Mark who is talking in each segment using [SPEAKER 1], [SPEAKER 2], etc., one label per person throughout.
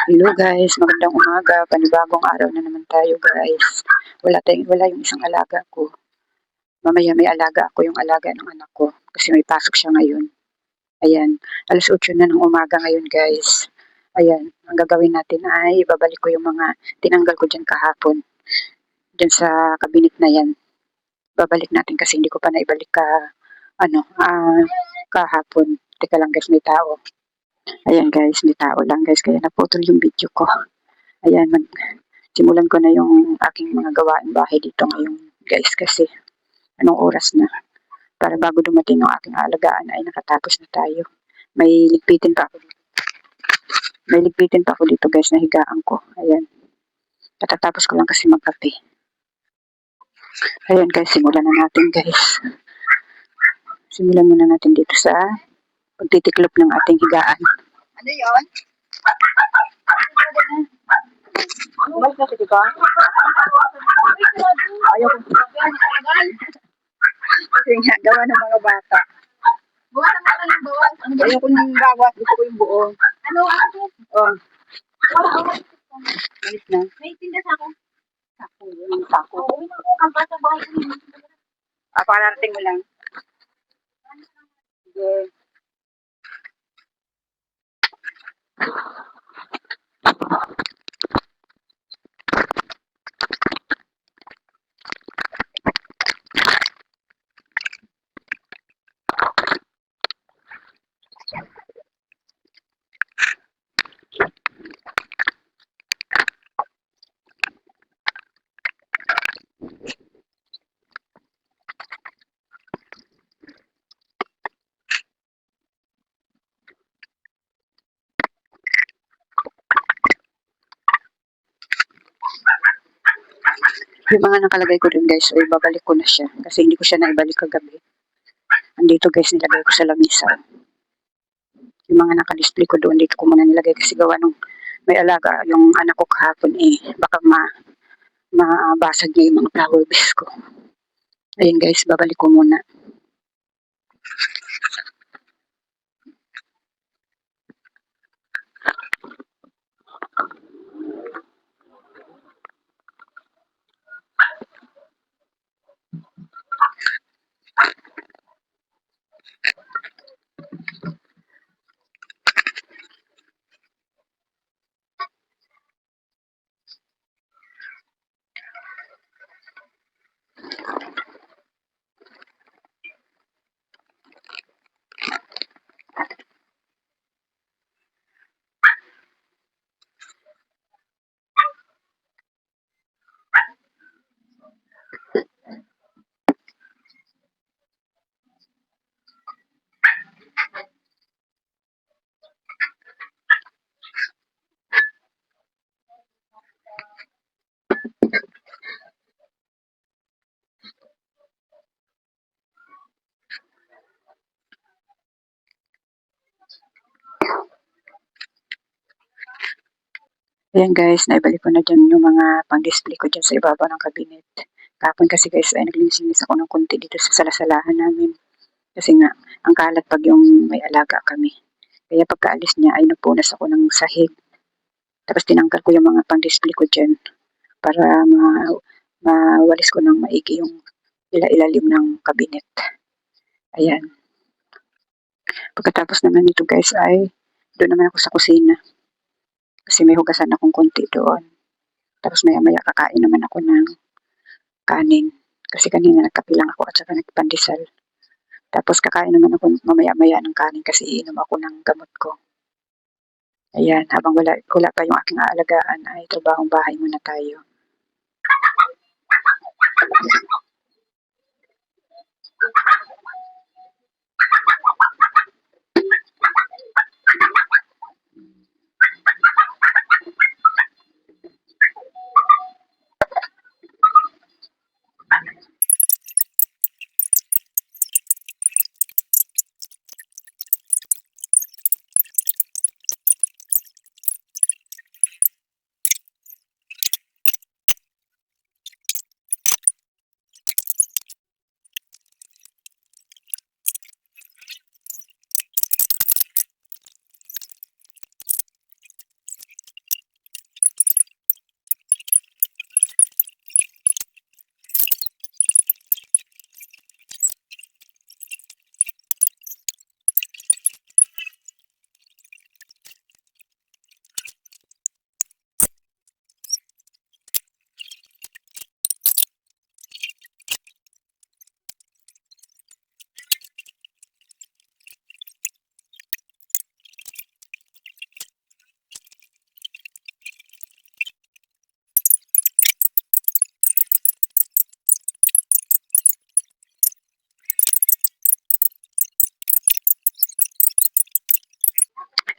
[SPEAKER 1] Hello guys, magandang umaga. Panibagong araw na naman tayo guys. Wala yung isang alaga ko. Mamaya may alaga ako, yung alaga ng anak ko. Kasi may pasok siya ngayon. Ayan, alas 8 na ng umaga ngayon guys. Ayan, ang gagawin natin ay babalik ko yung mga tinanggal ko dyan kahapon. Dyan sa kabinet na yan. Babalik natin kasi hindi ko pa naibalik kahapon. Teka lang guys, may tao. Ayan guys, may tao lang guys. Kaya naputol yung video ko. Ayan, simulan ko na yung aking mga gawain bahay dito ngayon guys kasi anong oras na para bago dumating yung aking alagaan ay nakatapos na tayo. May ligpitin pa ako dito. May ligpitin pa ako dito guys na higaan ko. Ayan. Katatapos ko lang kasi magkape. Ayan guys, simulan na natin guys. Simulan muna natin dito sa pagtitiklop ng ating higaan. Ano yun? Balik na si ka? Ayaw ko. Kasi nga, gawa ng mga bata. Buwan ang mga ng bawal. Ayaw ko ng gawa. Gusto ko yung buo. Ano? Oh. Balik na. May tinda sa ako. Sako. Yung sako. Oo, ang bata bahay ko. Pararating mo lang. Okay. Yung mga nakalagay ko dun guys, ay babalik ko na siya. Kasi hindi ko siya naibalik kagabi. Andito guys, nilagay ko sa lamisa. Yung mga nakadisplay ko doon, dito ko muna nilagay kasi gawa nung may alaga yung anak ko kahapon baka mabasag niya yung mga flower beds ko. Ayun guys, babalik ko muna. Ayan guys, naibalik ko na dyan yung mga pang-display ko dyan sa ibabaw ng cabinet. Kapon kasi guys ay naglinis ako ng konti dito sa salasalahan namin. Kasi nga, ang kalat pag yung may alaga kami. Kaya pagkaalis niya ay napunas ako ng sahig. Tapos tinanggal ko yung mga pang-display ko dyan para mawalis ko ng maigi yung ilalim ng cabinet. Ayan. Pagkatapos naman nito guys ay doon naman ako sa kusina. Kasi may hugasan akong konti doon. Tapos maya-maya kakain naman ako ng kanin. Kasi kanina nagkape lang ako at saka nagpandesal. Tapos kakain naman ako mamaya-maya ng kanin kasi iinom ako ng gamot ko. Ayan, habang wala pa yung aking aalagaan ay trabahong bahay muna tayo.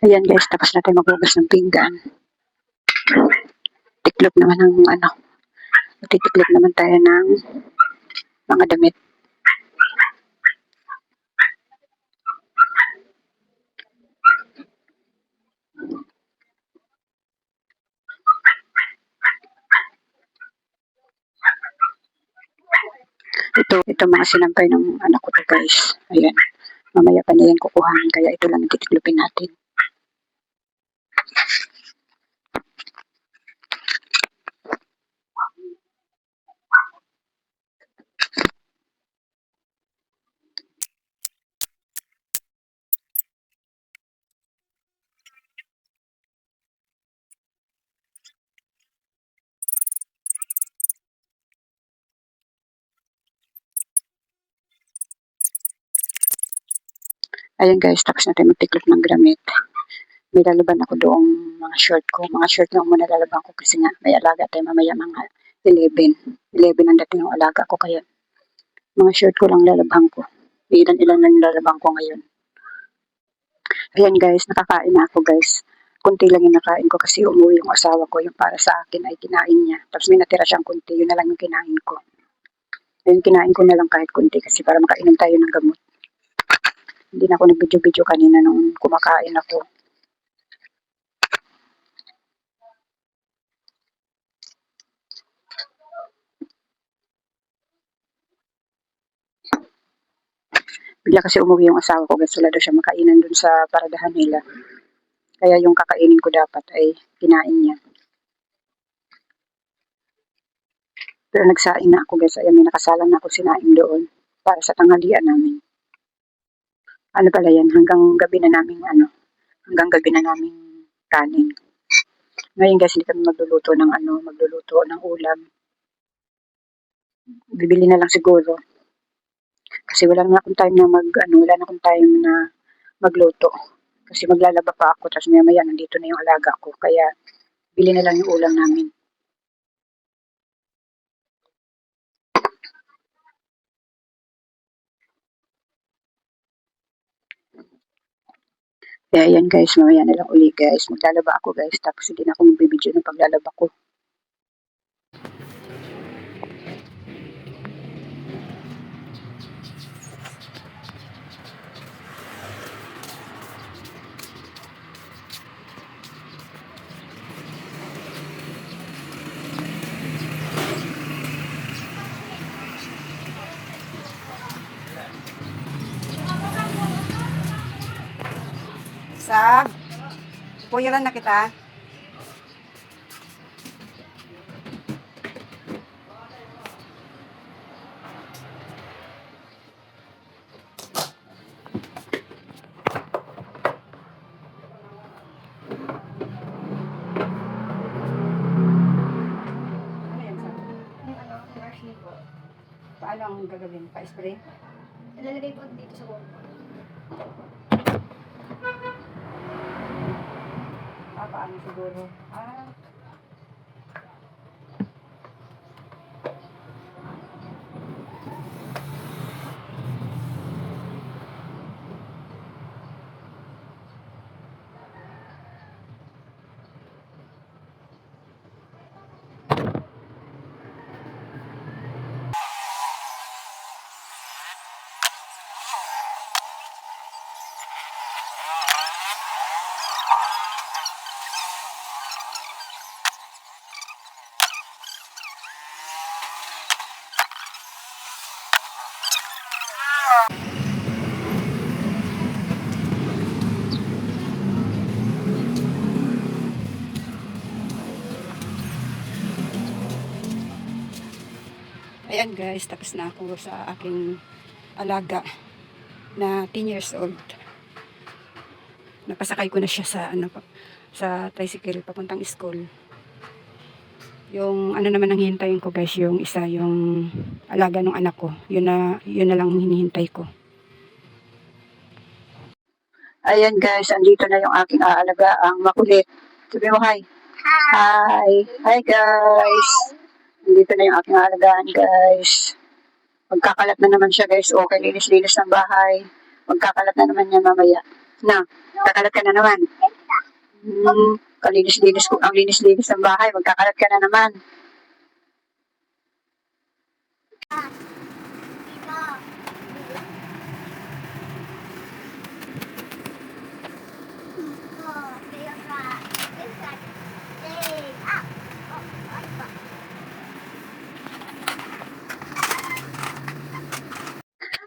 [SPEAKER 1] Ayan guys, tapos natin maghugas ng pinggan. Tiklop naman ng titiklop naman tayo ng mga damit. Ito mga sinampay ng anak ko to guys. Ayan. Mamaya pa na yan kukuhain, kaya ito lang titiklopin natin. Ayan guys, tapos natin magtiklop ng gamit. May lalaban ako doong mga short ko. Mga short lang muna lalaban ko kasi nga may alaga tayo mamaya mga 11. 11 ang dating ng alaga ko, kaya mga short ko lang lalaban ko. Ilan-ilan lang lalaban ko ngayon. Ayan guys, nakakain na ako guys. Kunti lang yung nakain ko kasi umuwi yung asawa ko. Yung para sa akin ay kinain niya. Tapos may natira siyang kunti, yun na lang yung kinain ko. Ayun, kinain ko na lang kahit kunti kasi para makainom tayo ng gamot. Hindi na ako nag-video-video kanina nung kumakain ako. Bigla kasi umuwi yung asawa ko, guys, wala daw siya makainan dun sa paradahan nila. Kaya yung kakainin ko dapat ay kinain niya. Pero nagsaing na ako guys, ayan, may nakasalang na ako sinaing doon para sa tanghalian namin. Ano pala yan, hanggang gabi na namin kanin. Ngayon guys, hindi kami magluluto ng ulam. Bibili na lang siguro. Kasi wala na akong time na magluto. Kasi maglalaba pa ako, tapos maya nandito na yung alaga ko. Kaya bili na lang yung ulam namin. Kaya yan guys, mamaya na lang uli guys. Maglalaba ako guys, tapos hindi na ako magbibideo ng paglalaba ko.
[SPEAKER 2] Sab, puyaran na kita. Ano yan, Sab? Paano ang gagawin? Pa-spray?
[SPEAKER 3] Ilalagay ko dito sa wall.
[SPEAKER 2] Paano siguro? Ayan guys, tapos na ako sa aking alaga na 10 years old. Napasakay ko na siya sa tricycle papuntang school. Yung naman ang hihintayin ko guys, yung isa, yung alaga ng anak ko. Yun na lang hinihintay ko.
[SPEAKER 1] Ayan guys, andito na yung aking aalaga, ang makulit. Sabi mo hi. Hi. Hi guys. Andito na yung aking aalagaan guys. Magkakalat na naman siya guys. Okay, linis-linis ng bahay. Magkakalat na naman yan mamaya. Na, kakalat ka na naman. Kalinis-linis ko, ang linis-linis ng bahay, magkakalat ka na naman.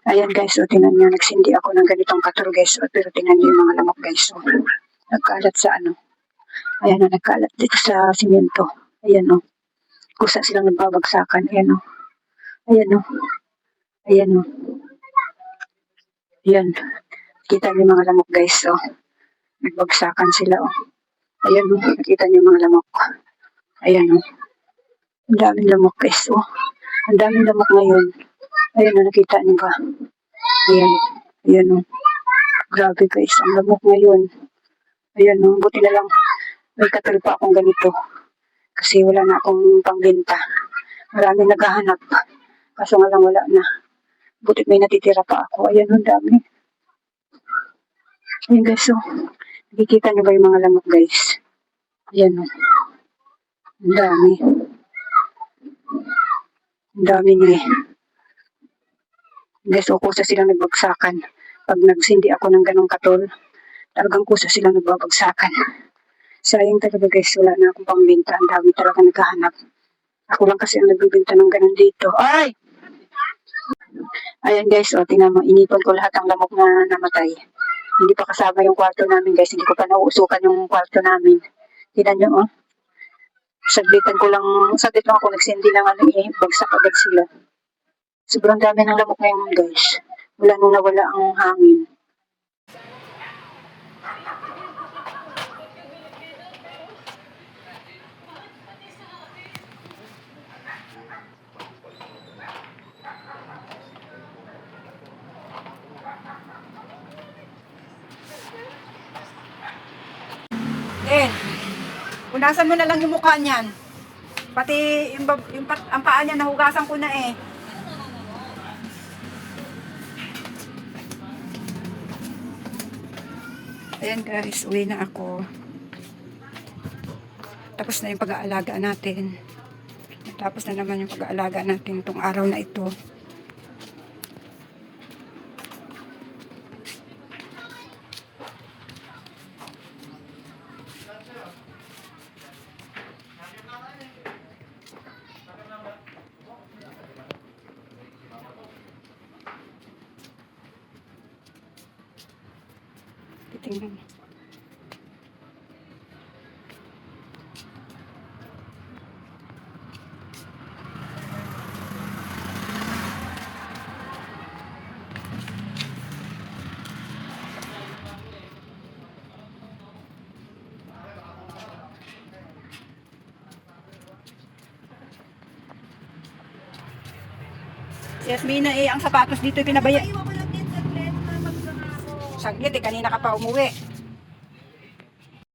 [SPEAKER 1] Ayan guys, so tingnan nyo, nagsindi ako ng ganitong katur guys, so, pero tingnan nyo yung mga lamok guys, so, nagkalat sa ano, ayan o, nagkalat dito sa simento, ayan o, kusa silang nagbabagsakan, ayan o, ayan o, ayan o, ayan, kita nyo yung mga lamok guys, so, nagbagsakan sila o, ayan o, nakita nyo yung mga lamok, ayan o, ang daming lamok guys, o, ang daming lamok ngayon, ayan o, nakita nyo ba, ayan, ayan o, grabe guys, ang lamok ngayon. Ayan o, buti na lang may katul pa akong ganito. Kasi wala na akong pangbenta. Marami naghahanap. Kaso nga lang wala na. Buti may natitira pa ako. Ayan o, ang dami. Ayan guys o. Nakikita nyo ba yung mga lamok guys? Ayan o. Ang dami. Ang dami niya eh. Guys o, kusa silang nagbagsakan. Pag nagsindi ako ng ganong katul, talagang kusa silang nagbabagsakan. Sayang talaga guys, wala na akong pangbenta. Ang dami talaga naghahanap. Ako lang kasi ang nagbibenta ng ganon dito. Ay! Ayan guys, o, tingnan mo, inipon ko lahat ang lamok na namatay. Hindi pa kasama yung kwarto namin guys. Hindi ko pa nauusukan yung kwarto namin. Tingnan nyo, o. Saglit lang ako nagsindi ng ano eh, bagsak agad sila. Sobrang dami ng lamok ngayon guys. Wala nung nawala ang hangin.
[SPEAKER 2] Punasan mo na lang yung mukha niyan. Pati ang paa niya nahugasan ko na eh. Ayan guys, uwi na ako. Tapos na yung pag-aalaga natin. Tapos na naman yung pag-aalaga natin itong araw na ito. Titingnan. Si Yasmina eh, ang sapatos dito pinabaya.
[SPEAKER 3] Iwan ko lang din saglit na magkama ako.
[SPEAKER 2] Saglit eh, kanina ka pa umuwi.